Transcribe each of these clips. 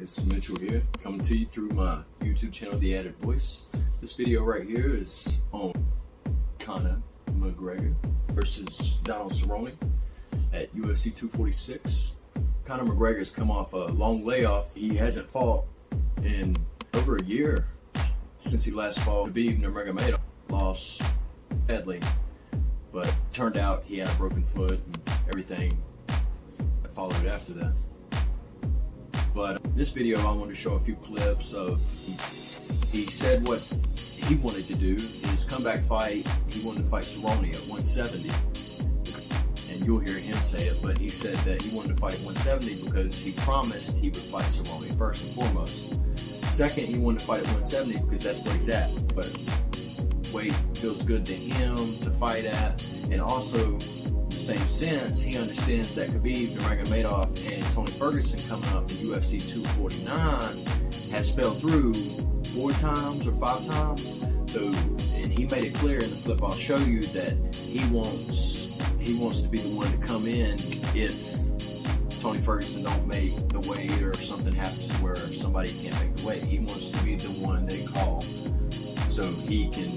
It's Mitchell here, coming to you through my YouTube channel, The Added Voice. This video right here is on Conor McGregor versus Donald Cerrone at UFC 246. Conor McGregor's come off a long layoff. He hasn't fought in over a year since he last fought Khabib Nurmagomedov. Lost badly, but turned out he had a broken foot and everything that followed after that. But this video, I wanted to show a few clips of, he said what he wanted to do, his comeback fight. He wanted to fight Cerrone at 170. And you'll hear him say it, but he said that he wanted to fight at 170 because he promised he would fight Cerrone first and foremost. Second, he wanted to fight at 170 because that's where he's at. But weight feels good to him to fight at. And also, in the same sense, he understands that Khabib Nurmagomedov and Tony Ferguson coming up in UFC 249 has fell through 4 times or 5 times. So, and he made it clear in the clip I'll show you that he wants to be the one to come in if Tony Ferguson don't make the weight or if something happens to where somebody can't make the weight. He wants to be the one they call so he can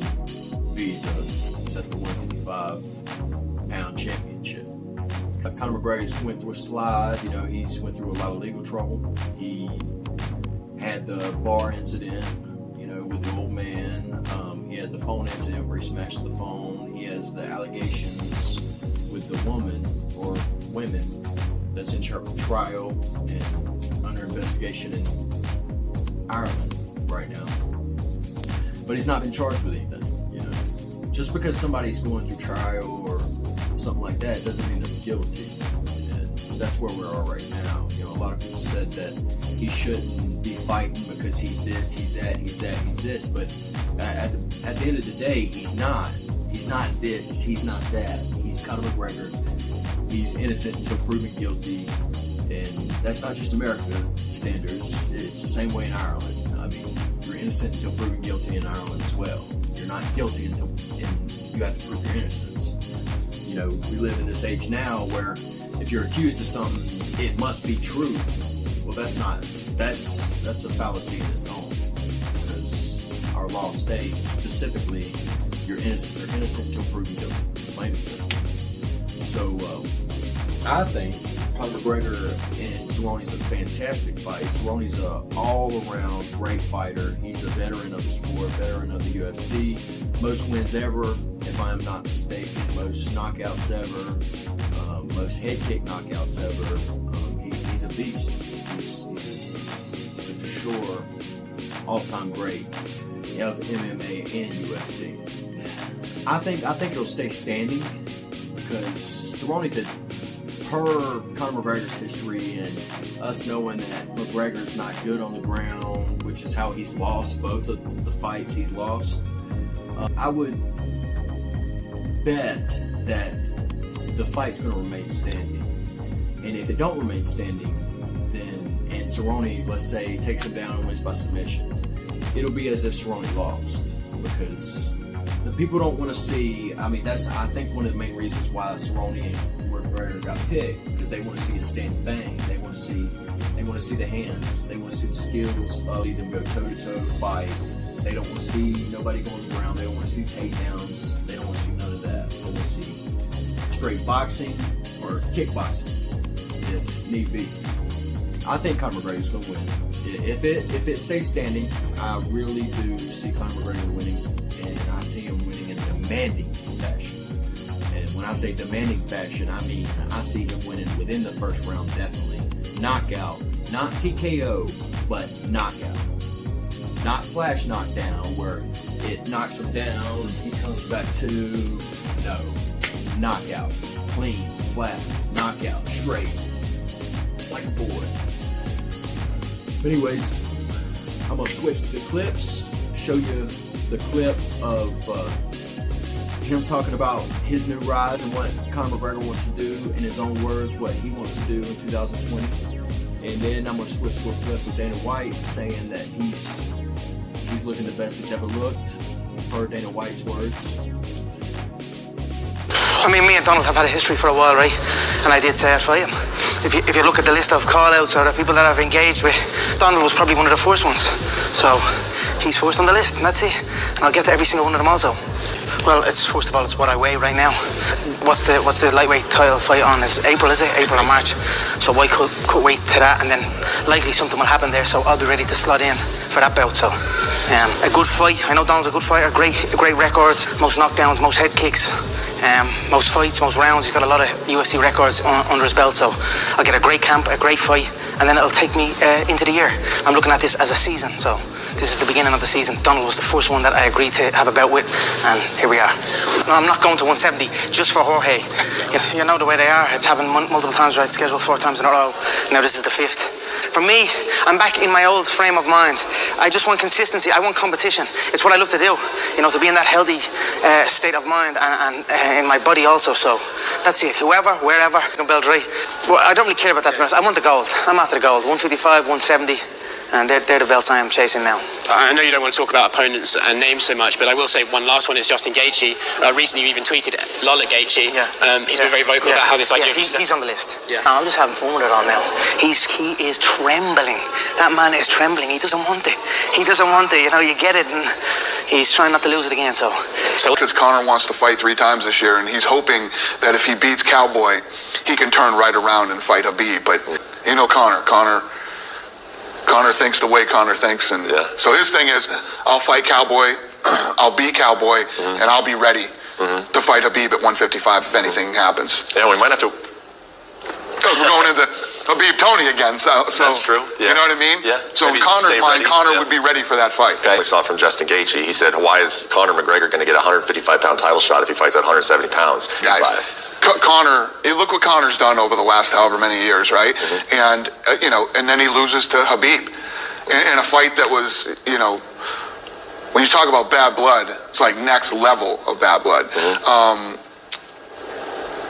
be set the 155-pound championship. Conor McGregor's went through a slide. You know, he's went through a lot of legal trouble. He had the bar incident, you know, with the old man. He had the phone incident where he smashed the phone. He has the allegations with the woman or women that's in trial and under investigation in Ireland right now. But he's not been charged with anything, you know. Just because somebody's going through trial or something like that doesn't mean they're guilty. And that's where we are right now. You know, a lot of people said that he shouldn't be fighting because he's this, he's that, he's that, he's this. But at the end of the day, he's not. He's not this, he's not that. He's Conor McGregor. He's innocent until proven guilty. And that's not just American standards. It's the same way in Ireland. I mean, you're innocent until proven guilty in Ireland as well. You're not guilty until you have to prove your innocence. You know, we live in this age now where if you're accused of something, it must be true. Well, that's a fallacy in its own, because our law states specifically you're innocent until proven guilty. Plain and simple. So I think Conor McGregor and Cerrone's a fantastic fight. Cerrone's an all-around great fighter. He's a veteran of the sport, veteran of the UFC. Most wins ever, if I'm not mistaken. Most knockouts ever. Most head kick knockouts ever. He's a beast. He's a for sure all-time great of MMA and UFC. I think it'll stay standing because Cerrone could, per Conor McGregor's history and us knowing that McGregor's not good on the ground, which is how he's lost both of the fights he's lost, I would bet that the fight's going to remain standing. And if it don't remain standing, and Cerrone, let's say, takes him down and wins by submission, it'll be as if Cerrone lost, because the people don't want to see. I mean, that's, I think, one of the main reasons why Cerrone and McGregor got picked, because they want to see a standing bang. They want to see the hands. They want to see the skills of them go toe to toe fight. They don't want to see nobody going to the ground. They don't want to see takedowns. They don't want to see none of that. They want to see straight boxing or kickboxing if need be. I think Conor McGregor's going to win. If it stays standing, I really do see Conor McGregor winning, and I see him winning in a demanding fashion. And when I say demanding fashion, I mean I see him winning within the first round, definitely. Knockout, not TKO, but knockout. Not flash knockdown where it knocks him down and he comes back to. No, knockout, clean, flat, knockout, straight, like a boy. But anyways, I'm gonna switch to the clips, show you the clip of him talking about his new rise and what Conor McGregor wants to do, in his own words, what he wants to do in 2020. And then I'm gonna switch to a clip with Dana White saying that he's looking the best he's ever looked, per Dana White's words. I mean, me and Donald have had a history for a while, right? And I did say it, right? if you look at the list of call-outs or the people that I've engaged with, Donald was probably one of the first ones. So he's first on the list, and that's it. And I'll get to every single one of them also. Well, first of all, it's what I weigh right now. What's the lightweight title fight on? Is April, is it? April or March? So why cut weight to that, and then likely something will happen there, so I'll be ready to slot in for that bout. So a good fight. I know Donald's a good fighter, great records, most knockdowns, most head kicks, most fights, most rounds. He's got a lot of UFC records under his belt, so I'll get a great camp, a great fight, and then it'll take me into the year. I'm looking at this as a season, so this is the beginning of the season. Donald was the first one that I agreed to have a bout with, and here we are. No, I'm not going to 170 just for Jorge. You know the way they are. It's happened multiple times, right? Scheduled 4 times in a row. Now this is the 5th. For me, I'm back in my old frame of mind. I just want consistency. I want competition. It's what I love to do. You know, to be in that healthy state of mind and in my body also. So that's it. Whoever, wherever, I can build right. Well, I don't really care about that, to be honest. I want the gold. I'm after the gold. 155, 170. And they're the belts I am chasing now. I know you don't want to talk about opponents and names so much, but I will say one last one is Justin Gaethje. Recently you even tweeted Lola Gaethje. Yeah. He's been very vocal about how this idea of... He's on the list. Yeah. No, I'm just having fun with it all now. He is trembling. That man is trembling. He doesn't want it. He doesn't want it. You know, you get it, and he's trying not to lose it again, so... Because Conor wants to fight 3 times this year, and he's hoping that if he beats Cowboy, he can turn right around and fight Habib. But, you know, Conor thinks the way Conor thinks, and so his thing is, I'll fight Cowboy, I'll beat Cowboy, and I'll be ready to fight Habib at 155 if anything happens. Yeah, we might have to... Because we're going into Habib-Tony again, so that's true. Yeah. You know what I mean? Yeah. So in Conor's mind, Conor would be ready for that fight. Okay. We saw from Justin Gaethje, he said, why is Conor McGregor going to get a 155-pound title shot if he fights at 170 pounds? Guys, Conor, look what Conor's done over the last however many years, right? And, you know, and then he loses to Habib in a fight that was, you know, when you talk about bad blood, it's like next level of bad blood.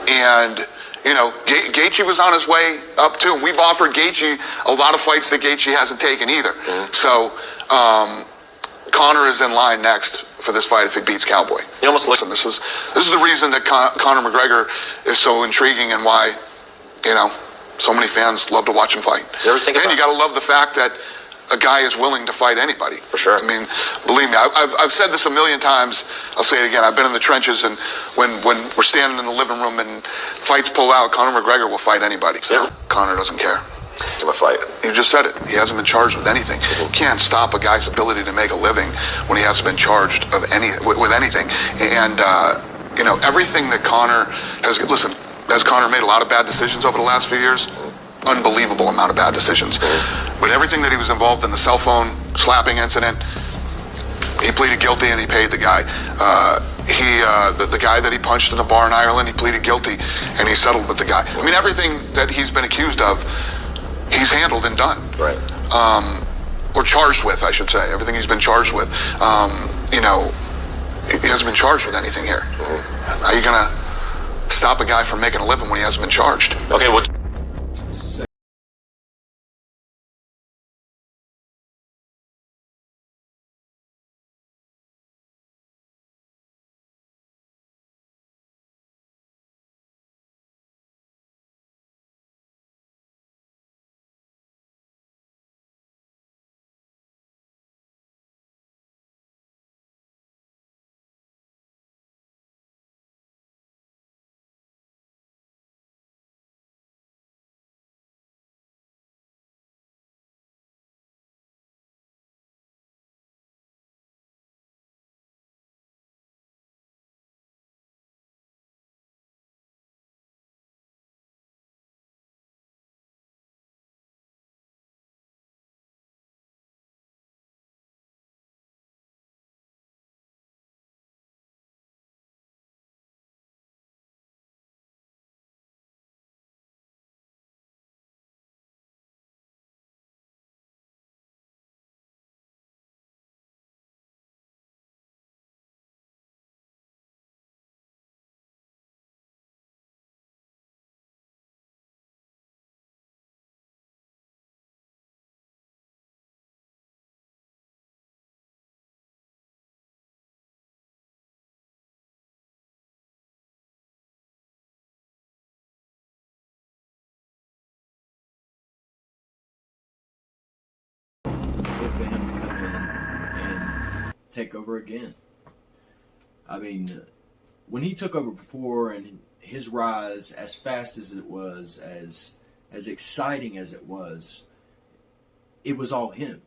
And, you know, Gaethje was on his way up too. And we've offered Gaethje a lot of fights that Gaethje hasn't taken either. So Conor is in line next for this fight if he beats Cowboy. You almost look... This is the reason that Conor McGregor is so intriguing, and why, you know, so many fans love to watch him fight. You ever think and you got to love the fact that a guy is willing to fight anybody. For sure. I mean, believe me, I've said this a million times. I'll say it again. I've been in the trenches, and when we're standing in the living room and fights pull out, Conor McGregor will fight anybody. Yeah. Conor doesn't care. A fight. You just said it. He hasn't been charged with anything. You can't stop a guy's ability to make a living when he hasn't been charged with anything. And you know, everything that Conor has. Listen, has Conor made a lot of bad decisions over the last few years? Unbelievable amount of bad decisions. But everything that he was involved in, the cell phone slapping incident, he pleaded guilty and he paid the guy. The guy that he punched in the bar in Ireland, he pleaded guilty and he settled with the guy. I mean, everything that he's been accused of, he's handled and done. Right. Or charged with, I should say. Everything he's been charged with. You know, he hasn't been charged with anything here. Are you going to stop a guy from making a living when he hasn't been charged? Okay, well... take over again. I mean, when he took over before, and his rise, as fast as it was, as exciting as it was all him.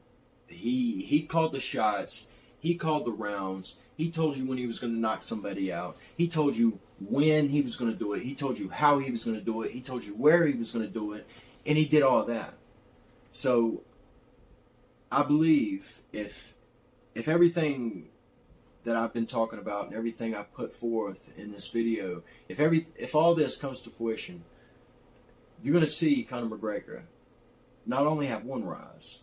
He called the shots. He called the rounds. He told you when he was going to knock somebody out. He told you when he was going to do it. He told you how he was going to do it. He told you where he was going to do it. And he did all that. So I believe if everything that I've been talking about and everything I put forth in this video, if all this comes to fruition, you're going to see Conor McGregor not only have one rise,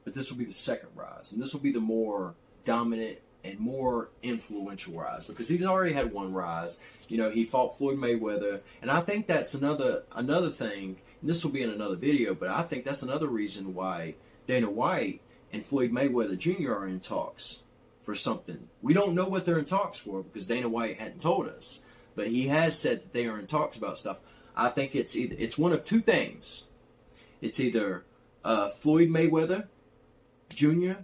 but this will be the second rise. And this will be the more dominant and more influential rise, because he's already had one rise. You know, he fought Floyd Mayweather, and I think that's another thing, and this will be in another video, but I think that's another reason why Dana White and Floyd Mayweather Jr. are in talks for something. We don't know what they're in talks for because Dana White hadn't told us, but he has said that they are in talks about stuff. I think it's one of two things. It's either Floyd Mayweather Jr.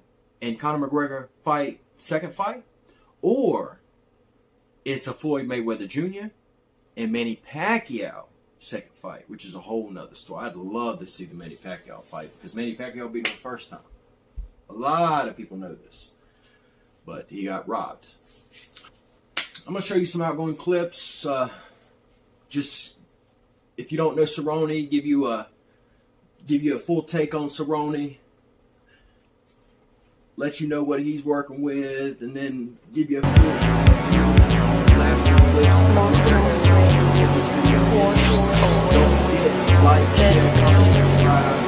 and Conor McGregor second fight, or it's a Floyd Mayweather Jr. and Manny Pacquiao second fight, which is a whole nother story. I'd love to see the Manny Pacquiao fight, because Manny Pacquiao beat him the first time. A lot of people know this, but he got robbed. I'm going to show you some outgoing clips. Just, if you don't know Cerrone, give you a full take on Cerrone, let you know what he's working with, and then give you a full last few clips. Don't forget to like, share, comment, subscribe.